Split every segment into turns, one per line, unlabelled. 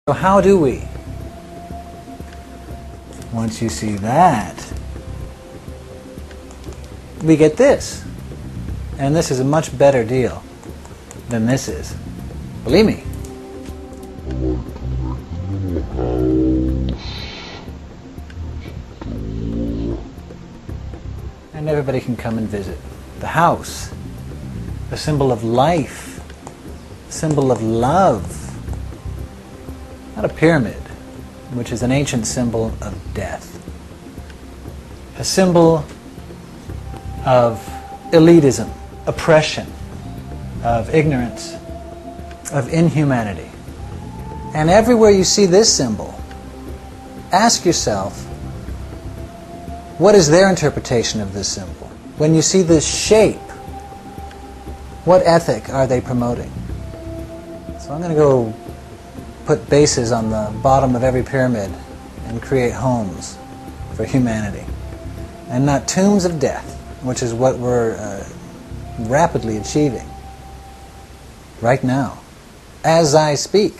So how do we? Once you see that, we get this. And this is a much better deal than this is. Believe me. And everybody can come and visit. The house, a symbol of life, a symbol of love. Not a pyramid, which is an ancient symbol of death. A symbol of elitism, oppression, of ignorance, of inhumanity. And everywhere you see this symbol, ask yourself, what is their interpretation of this symbol? When you see this shape, what ethic are they promoting? So I'm going to go put bases on the bottom of every pyramid and create homes for humanity. And not tombs of death, which is what we're rapidly achieving right now, as I speak.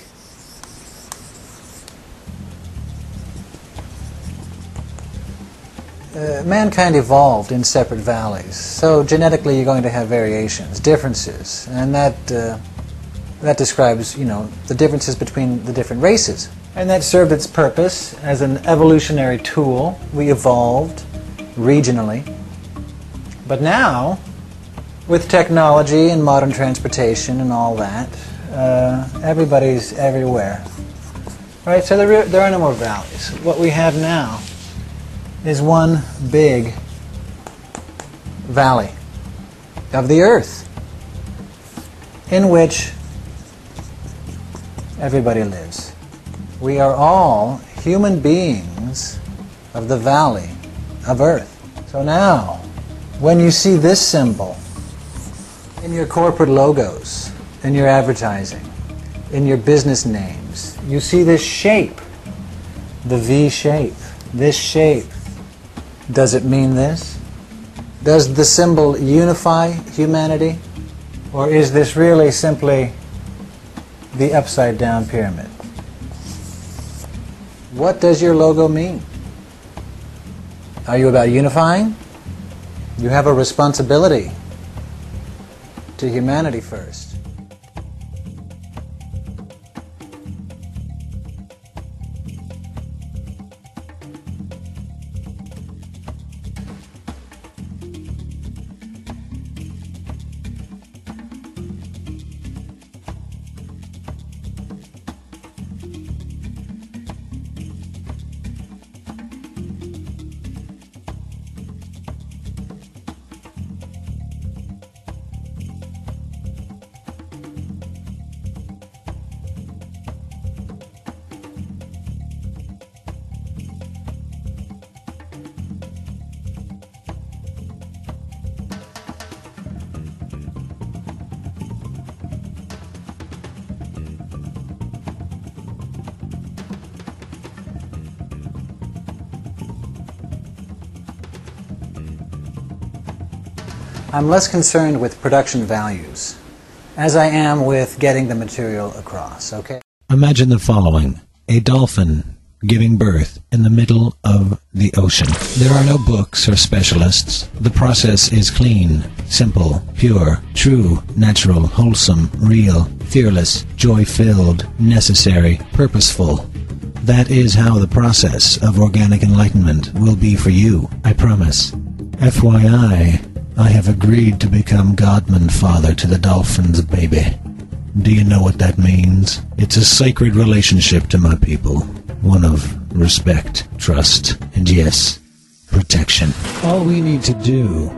Mankind evolved in separate valleys, so genetically you're going to have variations, differences, and that describes, the differences between the different races. And that served its purpose as an evolutionary tool. We evolved regionally. But now, with technology and modern transportation and all that, everybody's everywhere. Right? So there are no more valleys. What we have now is one big valley of the earth in which everybody lives. We are all human beings of the valley of earth. So now, when you see this symbol in your corporate logos, in your advertising, in your business names, you see this shape, the V shape, this shape. Does it mean this? Does the symbol unify humanity? Or is this really simply the upside down pyramid? What does your logo mean? Are you about unifying? You have a responsibility to humanity first. I'm less concerned with production values as I am with getting the material across, okay?
Imagine the following. A dolphin giving birth in the middle of the ocean. There are no books or specialists. The process is clean, simple, pure, true, natural, wholesome, real, fearless, joy-filled, necessary, purposeful. That is how the process of organic enlightenment will be for you, I promise. FYI, I have agreed to become Godman father to the dolphin's baby. Do you know what that means? It's a sacred relationship to my people. One of respect, trust, and yes, protection. All we need to do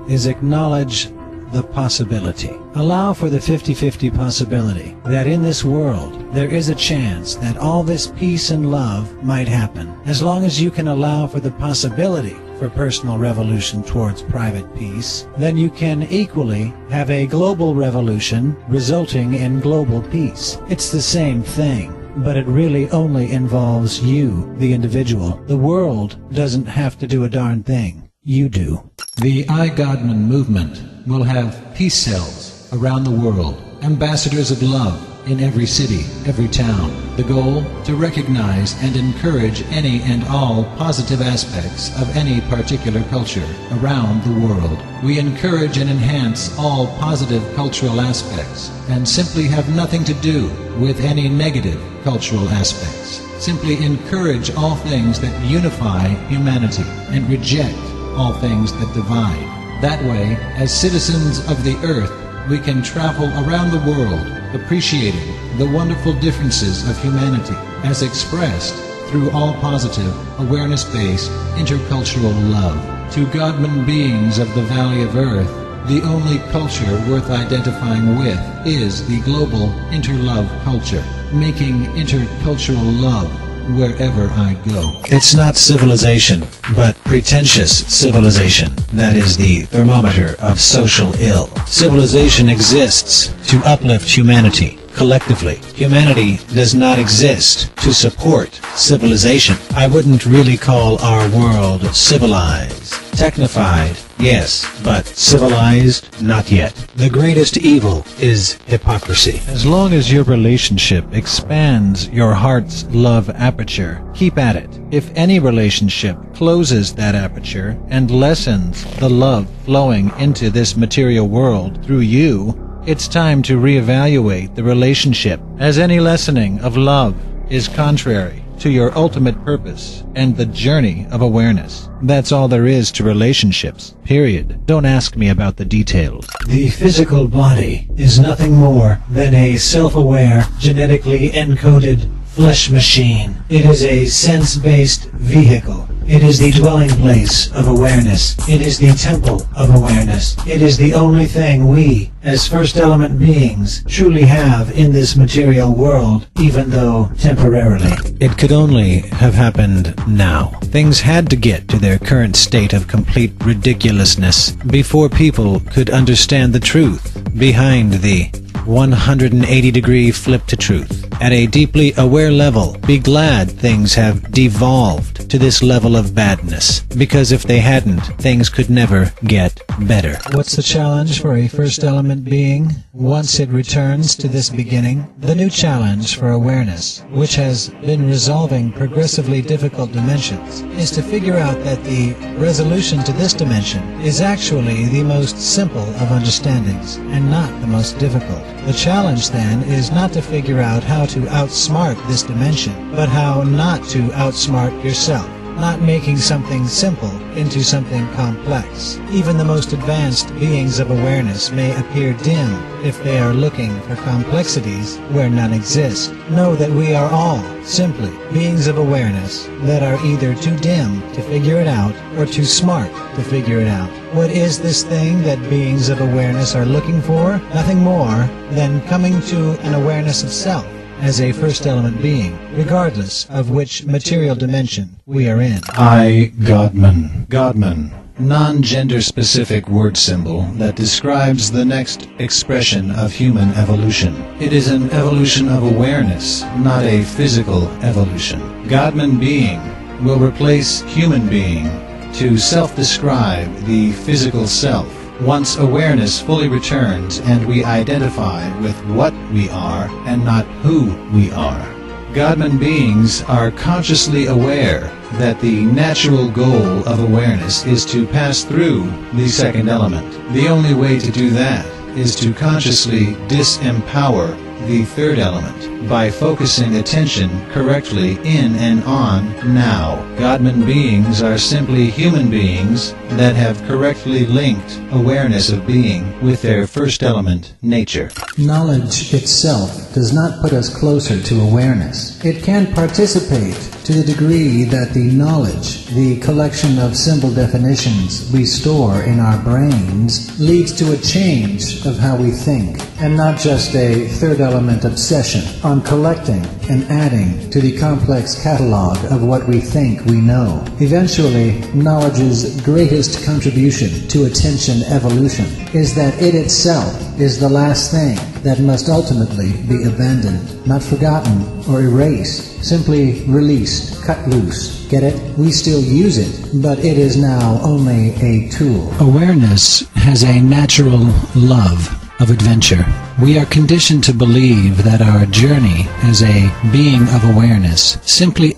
is acknowledge the possibility. Allow for the 50-50 possibility that in this world there is a chance that all this peace and love might happen. As long as you can allow for the possibility for personal revolution towards private peace, then you can equally have a global revolution resulting in global peace. It's the same thing, but it really only involves you, the individual. The world doesn't have to do a darn thing. You do. The I-Godman movement will have peace cells around the world, ambassadors of love, in every city, every town. The goal? To recognize and encourage any and all positive aspects of any particular culture around the world. We encourage and enhance all positive cultural aspects and simply have nothing to do with any negative cultural aspects. Simply encourage all things that unify humanity and reject all things that divide. That way, as citizens of the earth, we can travel around the world appreciating the wonderful differences of humanity as expressed through all positive, awareness-based, intercultural love. To Godman beings of the Valley of Earth, the only culture worth identifying with is the global interlove culture, making intercultural love wherever I go. It's not civilization, but pretentious civilization that is the thermometer of social ill. Civilization exists to uplift humanity collectively. Humanity does not exist to support civilization. I wouldn't really call our world civilized. Technified, yes, but civilized, not yet. The greatest evil is hypocrisy. As long as your relationship expands your heart's love aperture, keep at it. If any relationship closes that aperture and lessens the love flowing into this material world through you, it's time to reevaluate the relationship, as any lessening of love is contrary to your ultimate purpose and the journey of awareness. That's all there is to relationships, period. Don't ask me about the details. The physical body is nothing more than a self-aware, genetically encoded flesh machine. It is a sense-based vehicle. It is the dwelling place of awareness. It is the temple of awareness. It is the only thing we, as first element beings, truly have in this material world, even though temporarily. It could only have happened now. Things had to get to their current state of complete ridiculousness before people could understand the truth behind the 180-degree flip to truth. At a deeply aware level, be glad things have devolved to this level of badness, because if they hadn't, things could never get better. What's the challenge for a first element being once it returns to this beginning? The new challenge for awareness, which has been resolving progressively difficult dimensions, is to figure out that the resolution to this dimension is actually the most simple of understandings and not the most difficult. The challenge then is not to figure out how to outsmart this dimension, but how not to outsmart yourself. Not making something simple into something complex. Even the most advanced beings of awareness may appear dim if they are looking for complexities where none exist. Know that we are all simply beings of awareness that are either too dim to figure it out or too smart to figure it out. What is this thing that beings of awareness are looking for? Nothing more than coming to an awareness of self as a first element being, regardless of which material dimension we are in. Godman. Non-gender specific word symbol that describes the next expression of human evolution. It is an evolution of awareness, not a physical evolution. Godman being will replace human being to self-describe the physical self. Once awareness fully returns and we identify with what we are and not who we are. Godman beings are consciously aware that the natural goal of awareness is to pass through the second element. The only way to do that is to consciously disempower the third element by focusing attention correctly in and on now. Godman beings are simply human beings that have correctly linked awareness of being with their first element, nature.
Knowledge itself does not put us closer to awareness. It can participate to the degree that the knowledge, the collection of symbol definitions we store in our brains, leads to a change of how we think, and not just a third element obsession on collecting and adding to the complex catalog of what we think we know. Eventually, knowledge's greatest contribution to attention evolution is that it itself is the last thing that must ultimately be abandoned, not forgotten or erased, simply released, cut loose. Get it? We still use it, but it is now only a tool.
Awareness has a natural love of adventure. We are conditioned to believe that our journey as a being of awareness simply